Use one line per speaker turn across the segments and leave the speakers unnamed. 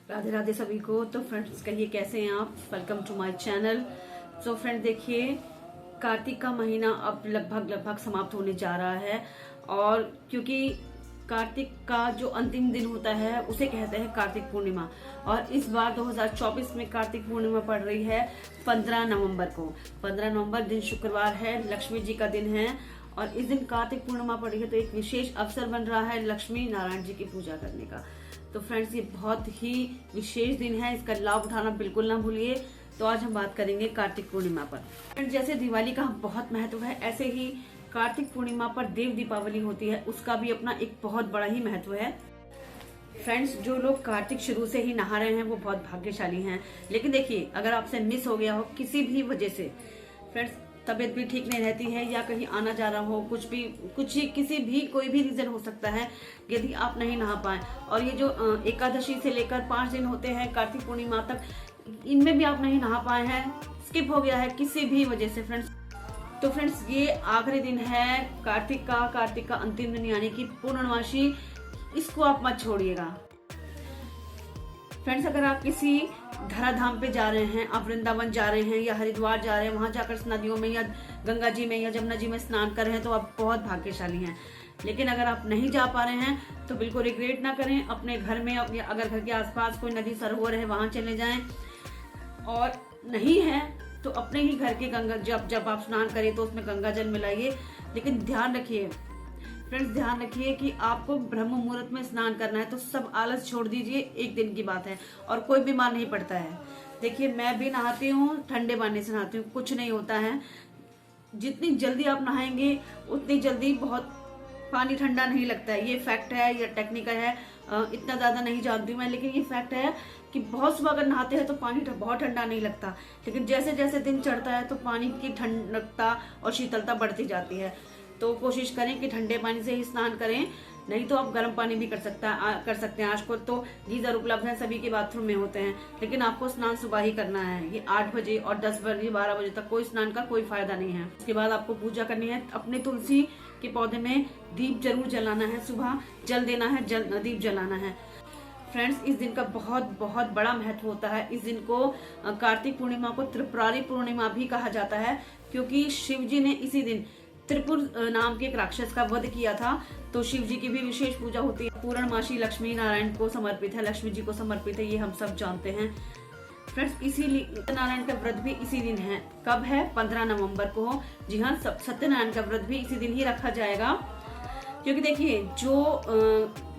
राधे राधे सभी को। तो फ्रेंड्स कहिए कैसे हैं आप। Welcome to my channel. तो फ्रेंड देखिए, कार्तिक का महीना अब लगभग समाप्त होने जा रहा है। और क्योंकि कार्तिक का जो अंतिम दिन होता है उसे कहते हैं कार्तिक पूर्णिमा। और इस बार 2024 में कार्तिक पूर्णिमा पड़ रही है 15 नवंबर को। 15 नवंबर दिन शुक्रवार है, लक्ष्मी जी का दिन है। और इस दिन कार्तिक पूर्णिमा पड़ी है तो एक विशेष अवसर बन रहा है लक्ष्मी नारायण जी की पूजा करने का। तो फ्रेंड्स ये बहुत ही विशेष दिन है, इसका लाभ उठाना बिल्कुल ना भूलिए। तो आज हम बात करेंगे कार्तिक पूर्णिमा पर। फ्रेंड्स जैसे दिवाली का बहुत महत्व है, ऐसे ही कार्तिक पूर्णिमा पर देव दीपावली होती है, उसका भी अपना एक बहुत बड़ा ही महत्व है। फ्रेंड्स जो लोग कार्तिक शुरू से ही नहा रहे हैं वो बहुत भाग्यशाली हैं। लेकिन देखिए, अगर आपसे मिस हो गया हो किसी भी वजह से, फ्रेंड्स तबीयत भी ठीक नहीं रहती है या कहीं आना जाना हो, किसी भी कोई भी रीजन हो सकता है, यदि आप नहीं नहा पाए। और ये जो एकादशी से लेकर 5 दिन होते हैं कार्तिक पूर्णिमा तक, इनमें भी आप नहीं नहा पाए हैं, स्किप हो गया है किसी भी वजह से फ्रेंड्स, तो फ्रेंड्स ये आखिरी दिन है कार्तिक का अंतिम दिन यानी कि पूर्णमासी। इसको आप मत छोड़िएगा। फ्रेंड्स अगर आप किसी धराधाम पे जा रहे हैं, आप वृंदावन जा रहे हैं या हरिद्वार जा रहे हैं, वहां जाकर नदियों में या गंगा जी में या जमुना जी में स्नान कर रहे हैं तो आप बहुत भाग्यशाली हैं। लेकिन अगर आप नहीं जा पा रहे हैं तो बिल्कुल रिग्रेट ना करें। अपने घर में, अगर घर के आसपास कोई नदी सरोवर है वहां चले जाएं। और नहीं है तो अपने ही घर के गंगा, जब आप स्नान करें तो उसमें गंगा जल मिलाइए। लेकिन ध्यान रखिए फ्रेंड्स, ध्यान रखिए कि आपको ब्रह्म मुहूर्त में स्नान करना है, तो सब आलस छोड़ दीजिए। एक दिन की बात है और कोई बीमार नहीं पड़ता है। देखिए मैं भी नहाती हूँ, ठंडे पानी से नहाती हूँ, कुछ नहीं होता है। जितनी जल्दी आप नहाएंगे उतनी जल्दी बहुत पानी ठंडा नहीं लगता है। ये फैक्ट है, ये टेक्निकल है, इतना ज्यादा नहीं जानती हूँ मैं, लेकिन ये फैक्ट है कि बहुत सुबह अगर नहाते हैं तो पानी बहुत ठंडा नहीं लगता। लेकिन जैसे जैसे दिन चढ़ता है तो पानी की ठंडकता और शीतलता बढ़ती जाती है। तो कोशिश करें कि ठंडे पानी से ही स्नान करें, नहीं तो आप गर्म पानी भी कर सकते हैं। आजकल तो गीजर उपलब्ध है, सभी के बाथरूम में होते हैं। लेकिन आपको स्नान सुबह ही करना है। ये 8 बजे और 10 बजे 12 बजे तक कोई स्नान का कोई फायदा नहीं है। उसके बाद आपको पूजा करनी है। अपने तुलसी के पौधे में दीप जरूर जलाना है, सुबह जल देना है, दीप जलाना है। फ्रेंड्स इस दिन का बहुत बहुत बड़ा महत्व होता है। इस दिन को कार्तिक पूर्णिमा को त्रिपुरारी पूर्णिमा भी कहा जाता है, क्योंकि शिव जी ने इसी दिन त्रिपुर नाम के एक राक्षस का वध किया था। तो शिव जी की भी विशेष पूजा होती है। पूर्णमासी लक्ष्मी नारायण को समर्पित है, लक्ष्मी जी को समर्पित है, ये हम सब जानते हैं। फ्रेंड्स इसीलिए सत्यनारायण का व्रत भी इसी दिन है। कब है? 15 नवंबर को। जी हाँ, सत्यनारायण का व्रत भी इसी दिन ही रखा जाएगा। क्योंकि देखिए जो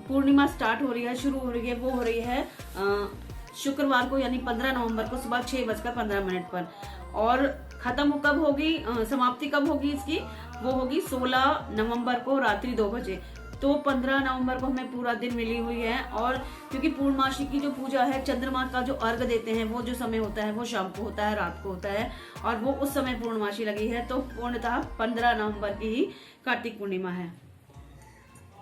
पूर्णिमा स्टार्ट हो रही है, शुरू हो रही है, वो हो रही है शुक्रवार को यानी 15 नवंबर को सुबह 6:15 पर। और खत्म कब होगी, समाप्ति कब होगी इसकी? वो होगी 16 नवंबर को रात्रि 2 बजे। तो 15 नवंबर को हमें पूरा दिन मिली हुई है। और क्योंकि पूर्णमासी की जो पूजा है, चंद्रमा का जो अर्घ देते हैं, वो जो समय होता है वो शाम को होता है, रात को होता है, और वो उस समय पूर्णमासी लगी है। तो पूर्णतः 15 नवंबर की ही कार्तिक पूर्णिमा है।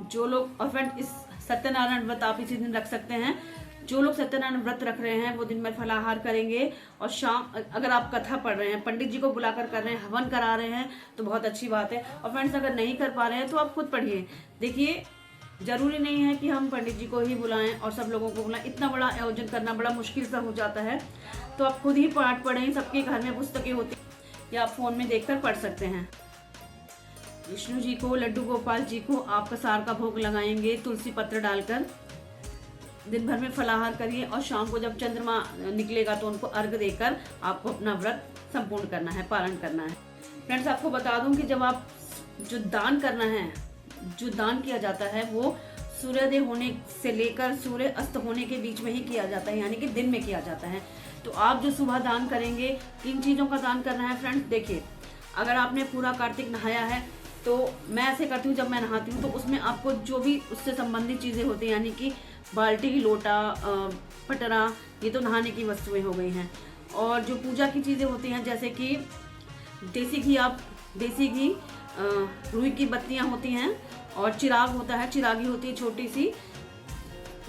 जो लोग, और फ्रेंड इस सत्यनारायण व्रत आप इसी दिन रख सकते हैं। जो लोग सत्यनारायण व्रत रख रहे हैं वो दिन भर फलाहार करेंगे, और शाम अगर आप कथा पढ़ रहे हैं, पंडित जी को बुलाकर कर रहे हैं, हवन करा रहे हैं, तो बहुत अच्छी बात है। और फ्रेंड्स अगर नहीं कर पा रहे हैं तो आप खुद पढ़िए। देखिए जरूरी नहीं है कि हम पंडित जी को ही बुलाएं और सब लोगों को बुलाएं, इतना बड़ा आयोजन करना बड़ा मुश्किल सा हो जाता है। तो आप खुद ही पाठ पढ़ें, सबके घर में पुस्तकें होती या आप फोन में देखकर पढ़ सकते हैं। विष्णु जी को, लड्डू गोपाल जी को आप कसार का भोग लगाएंगे तुलसी पत्र डालकर। दिन भर में फलाहार करिए और शाम को जब चंद्रमा निकलेगा तो उनको अर्घ देकर आपको अपना व्रत संपूर्ण करना है, पालन करना है। फ्रेंड्स आपको बता दूं कि जब आप जो दान करना है, जो दान किया जाता है वो सूर्योदय होने से लेकर सूर्य अस्त होने के बीच में ही किया जाता है, यानी कि दिन में किया जाता है। तो आप जो सुबह दान करेंगे, 3 चीजों का दान करना है फ्रेंड्स। देखिए अगर आपने पूरा कार्तिक नहाया है तो मैं ऐसे करती हूँ, जब मैं नहाती हूँ तो उसमें आपको जो भी उससे संबंधित चीजें होती हैं, यानी कि बाल्टी, लोटा, पटरा, ये तो नहाने की वस्तुएं हो गई हैं। और जो पूजा की चीजें होती हैं जैसे कि देसी घी, रुई की बत्तियां होती हैं, और चिराग होता है, चिरागी होती है छोटी सी,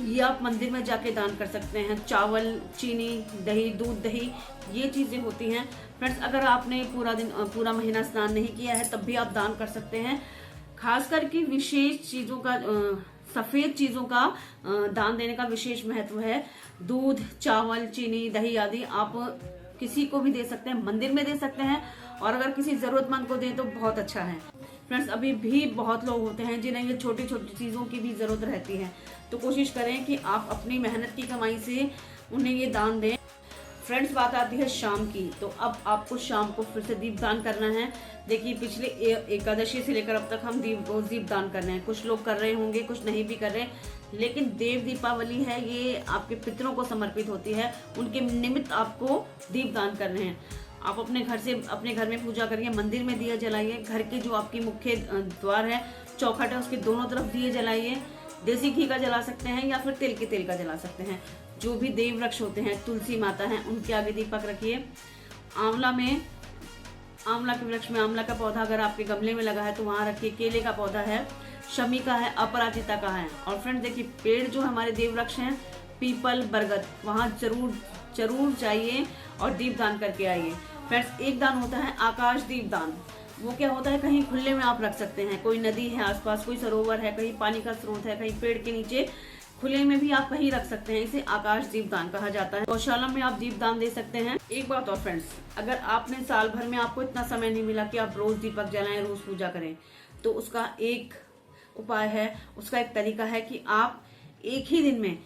ये आप मंदिर में जाके दान कर सकते हैं। चावल, चीनी, दही, दूध, दही, ये चीजें होती हैं। फ्रेंड्स अगर आपने पूरा महीना स्नान नहीं किया है तब भी आप दान कर सकते हैं। खास करके विशेष चीजों का सफेद चीजों का दान देने का विशेष महत्व है। दूध, चावल, चीनी, दही आदि आप किसी को भी दे सकते हैं, मंदिर में दे सकते हैं, और अगर किसी जरूरतमंद को दें तो बहुत अच्छा है। फ्रेंड्स, अभी भी बहुत लोग होते हैं जिन्हें ये छोटी छोटी चीजों की भी जरूरत रहती है, तो कोशिश करें कि आप अपनी मेहनत की कमाई से उन्हें ये दान दें। फ्रेंड्स, बात आती है शाम की, तो अब आपको शाम को फिर से दीपदान करना है। देखिए, पिछले एकादशी से लेकर अब तक हम रोज दीपदान कर रहे हैं। कुछ लोग कर रहे होंगे, कुछ नहीं भी कर रहे, लेकिन देव दीपावली है, ये आपके पितरों को समर्पित होती है, उनके निमित्त आपको दीपदान करने हैं। आप अपने घर में पूजा करिए, मंदिर में दिया जलाइए, घर के जो आपकी मुख्य द्वार है, चौखट है, उसके दोनों तरफ दिए जलाइए। देसी घी का जला सकते हैं या फिर तिल के तेल का जला सकते हैं। जो भी देव वृक्ष होते हैं, तुलसी माता है, उनके आगे दीपक रखिए। आंवला के वृक्ष में आंवला का पौधा अगर आपके गमले में लगा है तो वहां रखिए। केले का पौधा है, शमी का है, अपराजिता का है। और फ्रेंड देखिए, पेड़ जो हमारे देव वृक्ष हैं, पीपल, बरगद, वहां जरूर जाइए और दीपदान करके आइए। फ्रेंड्स, एक दान होता है आकाश दीप दान। वो क्या होता है, कहीं खुले में आप रख सकते हैं, कोई नदी है आसपास, कोई सरोवर है, कहीं पानी का स्रोत है, कहीं पेड़ के नीचे खुले में भी आप कहीं रख सकते हैं। इसे आकाश दीपदान कहा जाता है। गौशाला में आप दीपदान दे सकते हैं। एक बात और फ्रेंड्स, अगर आपने साल भर में आपको इतना समय नहीं मिला कि आप रोज दीपक जलाएं, रोज पूजा करें, तो उसका एक उपाय है, उसका एक तरीका है कि आप एक ही दिन में,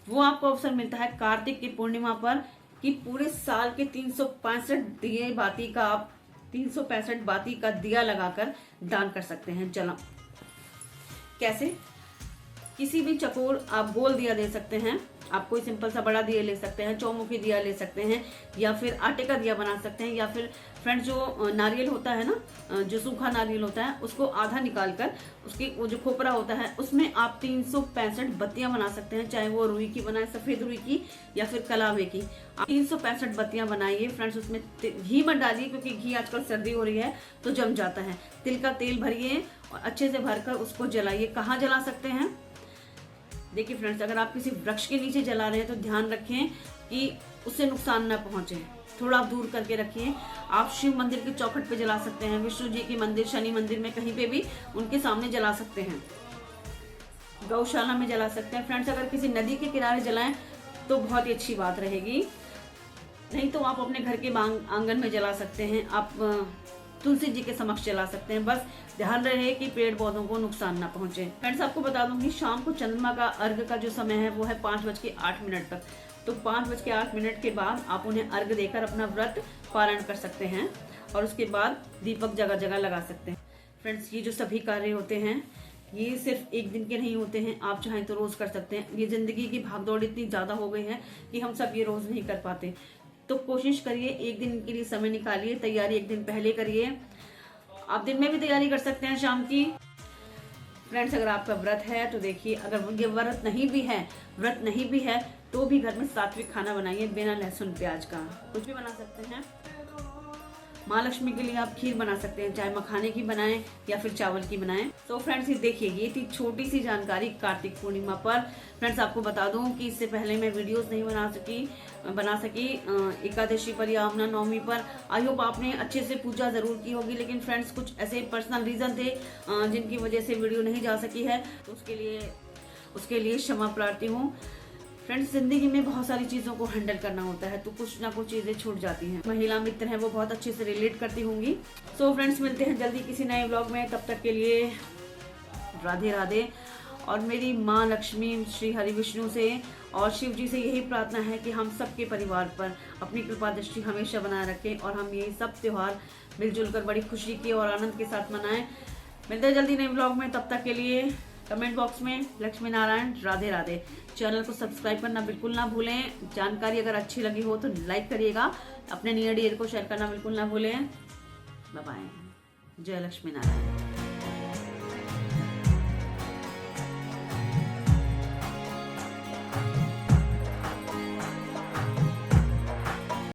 वो आपको अवसर मिलता है कार्तिक की पूर्णिमा पर, कि पूरे साल के 365 बाती का दिया लगाकर दान कर सकते हैं। जला कैसे? किसी भी चकोर आप गोल दिया दे सकते हैं, आप कोई सिंपल सा बड़ा दिया ले सकते हैं, चौमुखी दिया ले सकते हैं, या फिर आटे का दिया बना सकते हैं, या फिर फ्रेंड्स जो नारियल होता है ना, जो सूखा नारियल होता है, उसको आधा निकाल कर उसकी वो जो खोपरा होता है उसमें आप 365 बत्तियां बना सकते हैं। चाहे वो रुई की बनाए, सफेद रुई की या फिर कलावे की, आप 365 बत्तियां बनाइए। फ्रेंड्स, उसमें घी मत डालिए, क्योंकि घी आजकल सर्दी हो रही है तो जम जाता है। तिल का तेल भरिए और अच्छे से भरकर उसको जलाइए। कहाँ जला सकते हैं? देखिए फ्रेंड्स, अगर आप किसी वृक्ष के नीचे जला रहे हैं तो ध्यान रखें कि उससे नुकसान न पहुंचे, थोड़ा दूर करके रखिए। आप शिव मंदिर के चौखट पे जला सकते हैं, विष्णु जी की मंदिर, शनि मंदिर में, कहीं पे भी उनके सामने जला सकते हैं। गौशाला में जला सकते हैं। फ्रेंड्स, अगर किसी नदी के किनारे जलाएं तो बहुत ही अच्छी बात रहेगी, नहीं तो आप अपने घर के आंगन में जला सकते हैं, आप तुलसी जी के समक्ष जला सकते हैं। बस ध्यान रहे कि पेड़ पौधों को नुकसान ना पहुंचे। फ्रेंड्स, आपको बता दूं कि शाम को चंद्रमा का अर्घ का जो समय है वो है 5:08 तक। तो 5:08 के बाद आप उन्हें अर्घ देकर अपना व्रत पारण कर सकते हैं, और उसके बाद दीपक जगह जगह लगा सकते हैं। फ्रेंड्स, ये जो सभी कार्य होते हैं ये सिर्फ एक दिन के नहीं होते हैं, आप चाहें तो रोज कर सकते हैं। ये जिंदगी की भागदौड़ इतनी ज्यादा हो गई है कि हम सब ये रोज नहीं कर पाते, तो कोशिश करिए एक दिन के लिए समय निकालिए। तैयारी एक दिन पहले करिए, आप दिन में भी तैयारी कर सकते हैं शाम की। फ्रेंड्स, अगर आपका व्रत है तो देखिए, अगर ये व्रत नहीं भी है तो भी घर में सात्विक खाना बनाइए, बिना लहसुन प्याज का, कुछ भी बना सकते हैं। माँ लक्ष्मी के लिए आप खीर बना सकते हैं, चाहे मखाने की बनाएं या फिर चावल की बनाएं। तो फ्रेंड्स, ये देखिए, ये थी छोटी सी जानकारी कार्तिक पूर्णिमा पर। फ्रेंड्स, आपको बता दूं कि इससे पहले मैं वीडियोस नहीं बना सकी एकादशी पर या यमुना नवमी पर। आई होप आपने अच्छे से पूजा जरूर की होगी, लेकिन फ्रेंड्स कुछ ऐसे पर्सनल रीजन थे जिनकी वजह से वीडियो नहीं जा सकी है, तो उसके लिए क्षमा प्रार्थी हूँ। फ्रेंड्स, जिंदगी में बहुत सारी चीजों को हैंडल करना होता है, तो कुछ ना कुछ चीजें छूट जाती हैं। महिला मित्र हैं, वो बहुत अच्छे से रिलेट करती होंगी। सो फ्रेंड्स, मिलते हैं जल्दी किसी नए व्लॉग में, तब तक के लिए राधे राधे। और मेरी माँ लक्ष्मी, श्री हरि विष्णु से और शिव जी से यही प्रार्थना है कि हम सबके परिवार पर अपनी कृपा दृष्टि हमेशा बनाए रखें, और हम ये सब त्योहार मिलजुल कर बड़ी खुशी के और आनंद के साथ मनाएं। मिलते हैं जल्दी नए व्लॉग में, तब तक के लिए कमेंट बॉक्स में लक्ष्मी नारायण राधे राधे। चैनल को सब्सक्राइब करना बिल्कुल ना भूलें। जानकारी अगर अच्छी लगी हो तो लाइक करिएगा, अपने नियर डियर को शेयर करना बिल्कुल ना भूलें। Bye bye. जय लक्ष्मी नारायण।